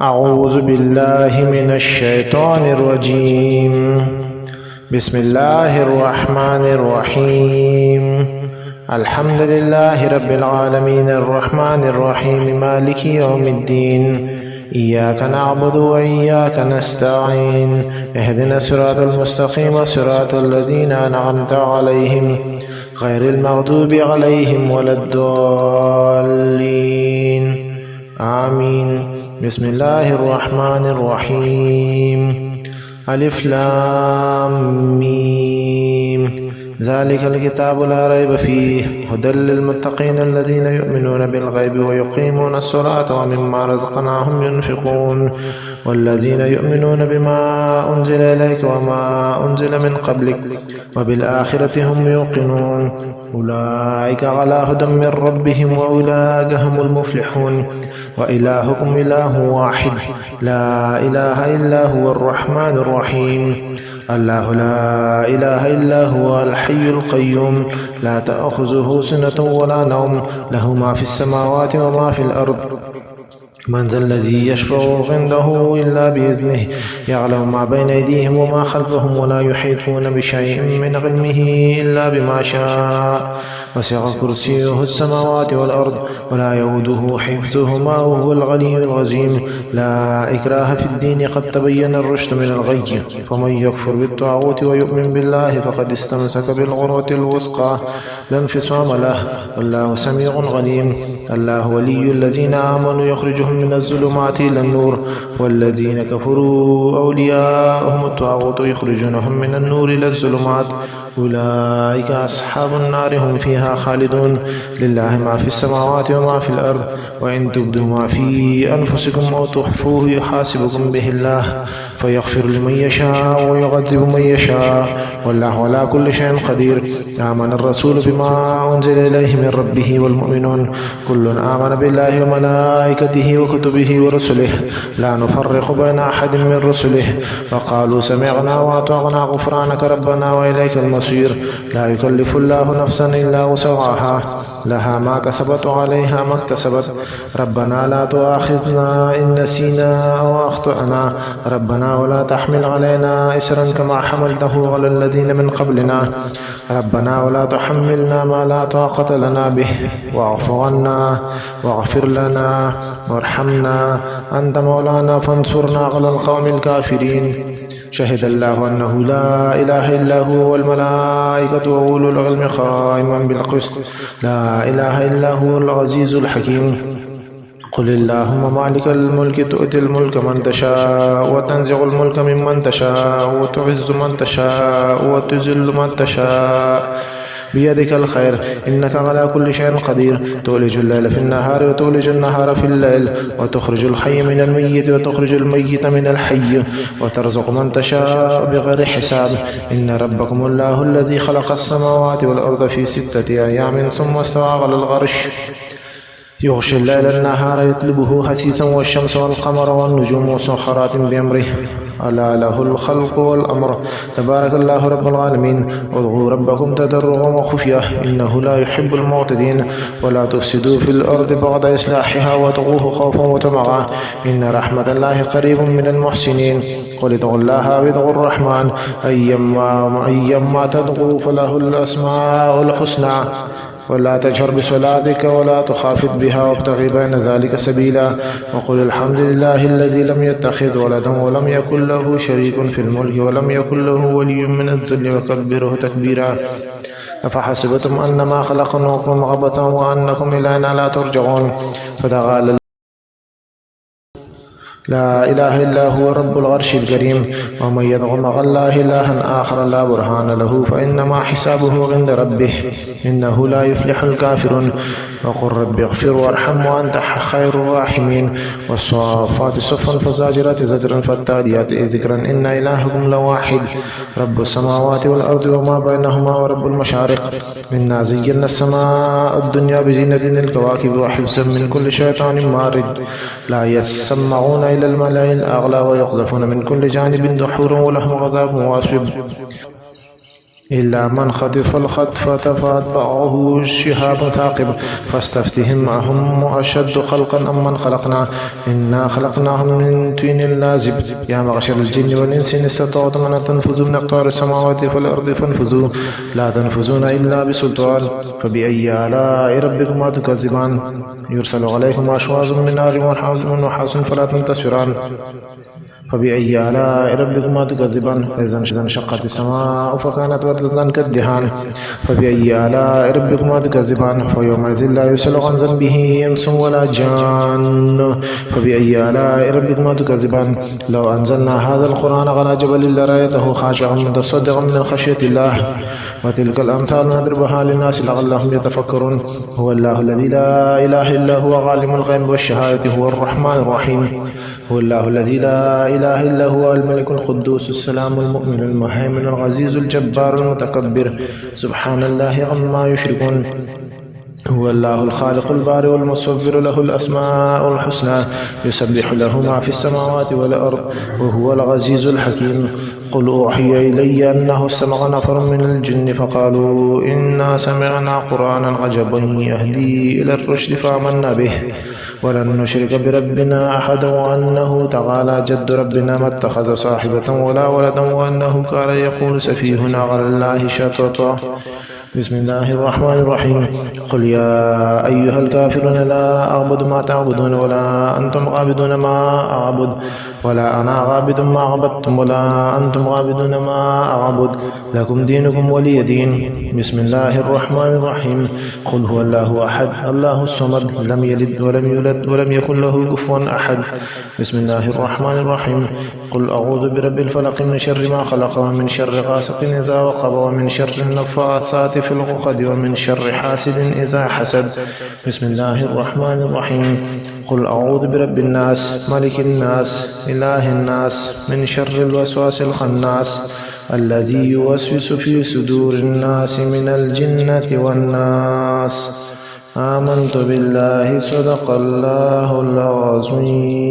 أعوذ بالله من الشيطان الرجيم. بسم الله الرحمن الرحيم. الحمد لله رب العالمين الرحمن الرحيم مالك يوم الدين. إياك نعبد وإياك نستعين. اهدنا الصراط المستقيم صراط الذين أنعمت عليهم غير المغضوب عليهم ولا الضالين. آمين. بسم الله الرحمن الرحيم. ألف لام ميم. ذلك الكتاب لا ريب فيه هدى للمتقين الذين يؤمنون بالغيب ويقيمون الصلاة ومما رزقناهم ينفقون والذين يؤمنون بما أنزل إليك وما أنزل من قبلك وبالآخرة هم يوقنون أولئك على هدى من ربهم وأولئك هم المفلحون. وإلهكم إله واحد لا إله إلا هو الرحمن الرحيم. الله لا إله إلا هو الحي القيوم لا تأخذه سنة ولا نوم له ما في السماوات وما في الأرض. من ذا الذي يشفع عنده إلا بإذنه يعلم ما بين أيديهم وما خلفهم ولا يحيطون بشيء من علمه إلا بما شاء. وسع كرسيه السماوات والأرض ولا يؤوده حفظهما وهو العلي العظيم. لا إكراه في الدين قد تبين الرشد من الغي فمن يكفر بالطاغوت ويؤمن بالله فقد استمسك بالعروة الوثقى لا انفصام له والله سميع عليم. الله ولي الذين آمنوا يخرجهم من الظلمات إلى النور والذين كفروا أولياءهم الطاغوت يخرجونهم من النور إلى الظلمات أولئك أصحاب النار هم فيها خالدون. لله ما في السماوات وما في الأرض وإن تبدوا ما في أنفسكم أو تخفوه يحاسبكم به الله فيغفر لمن يشاء ويعذب من يشاء والله على كل شيء قدير. آمن الرسول بما أنزل إليه من ربه والمؤمنون كل آمن بالله وملائكته وكتبه ورسله لا نفرق بين أحد من رسله وقالوا سمعنا وأطعنا غفرانك ربنا وإليك المصير. لا يكلف الله نفسا إلا وسعها لها ما كسبت وعليها ما اكتسبت. ربنا لا تؤاخذنا إن نسينا أو أخطأنا ربنا ولا تحمل علينا إسرا كما حملته على الذين من قبلنا ربنا ولا تحملنا ما لا طاقة لنا به واعف عنا واغفر لنا وارحمنا أنت مولانا فانصرنا على القوم الكافرين. شهد الله أنه لا إله إلا هو والملائكة وأولو العلم قائما بالقسط لا إله إلا هو العزيز الحكيم. قل اللهم مالك الملك تؤتي الملك من تشاء وتنزع الملك ممن تشاء وتعز من تشاء وتذل من تشاء بيدك الخير إنك على كل شيء قدير. تولج الليل في النهار وتولج النهار في الليل وتخرج الحي من الميت وتخرج الميت من الحي وترزق من تشاء بغير حساب. إن ربكم الله الذي خلق السماوات والأرض في 6 أيام ثم استوى على العرش يغشي الليل النهار يطلبه حثيثا والشمس والقمر والنجوم مسخرات بأمره ألا له الخلق والأمر. تبارك الله رب العالمين. ادعوا ربكم تضرعا وخفية إنه لا يحب المعتدين. ولا تفسدوا في الأرض بعد إصلاحها وادعوه خوفا وطمعا إن رحمة الله قريب من المحسنين. قل ادعوا الله أو ادعوا الرحمن أيما تدعوا فله الأسماء الحسنى ولا تجهر بصلاتك ولا تخافت بها وابتغ بين ذلك سبيلا. وقل الحمد لله الذي لم يتخذ ولدا ولم يكن له شريك في الملك ولم يكن له ولي من الذل وكبره تكبيرا. أفحسبتم أنما خلقناكم عبثا وأنكم إلينا لا ترجعون. فتعالى لا إله إلا هو رب العرش الكريم. ومن يدع مع الله إلها آخر لا برهان له فإنما حسابه عند ربه إنه لا يفلح الكافرون. وقل رب اغفر وارحم وأنت خير الراحمين. والصافات صفا فزاجرات زجرا فالتاليات ذكرا إن إلهكم لواحد رب السماوات والأرض وما بينهما ورب المشارق. إنا زينا السماء الدنيا بزينة الكواكب وحفظا من كل شيطان مارد لا يسمعون إلى الملأ الأعلى ويقذفون من كل جانب دحورا ولهم عذاب واصب. إلا من خطف الخطفة فأتبعه شهاب ثاقب فاستفتهم أهم أشد خلقا أم من خلقنا إنا خلقناهم من طين لازب يا معشر الجن والإنس إن استطعتم أن تنفذوا من أقطار السماوات والأرض فانفذوا لا تنفذون إلا بسلطان فبأي آلاء ربكما تكذبان يرسل عليكم أشواظ من نار ونحاس فلا تنتصران فبأي آلاء ربكما تكذبان إذا انشقت السماء فكانت وردة كالدهان فبأي آلاء ربكما تكذبان فيومئذ لا يسأل عن ذنبه إنس ولا جان فبأي آلاء ربكما تكذبان لو أنزلنا هذا القرآن على جبل لرأيته خاشعا متصدعا من خشية الله وتلك الأمثال نضربها للناس لعلهم يتفكرون هو الله الذي لا إله إلا هو عالم الغيب والشهادة هو الرحمن الرحيم هو الله الذي لا إله إلا هو الملك القدوس السلام المؤمن المهيمن العزيز الجبار المتكبر سبحان الله عما يشركون هو الله الخالق البارئ المصور له الأسماء الحسنى يسبح له ما في السماوات والأرض وهو العزيز الحكيم قل أوحي إلي أنه استمع نفر من الجن فقالوا إنا سمعنا قرآنا عجبا يهدي إلى الرشد فآمنا به ولن نشرك بربنا أحدا وأنه تعالى جد ربنا ما اتخذ صاحبة ولا ولدا وأنه كان يقول سفيهنا على الله شططا بسم الله الرحمن الرحيم قل يا أيها الكافرون لا أعبد ما تعبدون ولا أنتم عابدون ما أعبد ولا أنا عابد ما عبدتم ولا أنتم عابدون ما أعبد لكم دينكم ولي دين بسم الله الرحمن الرحيم قل هو الله أحد الله الصمد لم يلد ولم يولد ولم يكن له كفوا أحد بسم الله الرحمن الرحيم قل أعوذ برب الفلق من شر ما خلق ومن شر غاسق إذا وقب ومن شر النفاثات في العقد ومن شر حاسد إذا حسد بسم الله الرحمن الرحيم قل أعوذ برب الناس ملك الناس إله الناس من شر الوسواس الخناس الذي يوسوس في صدور الناس من الجنة والناس آمنت بالله صدق الله العظيم.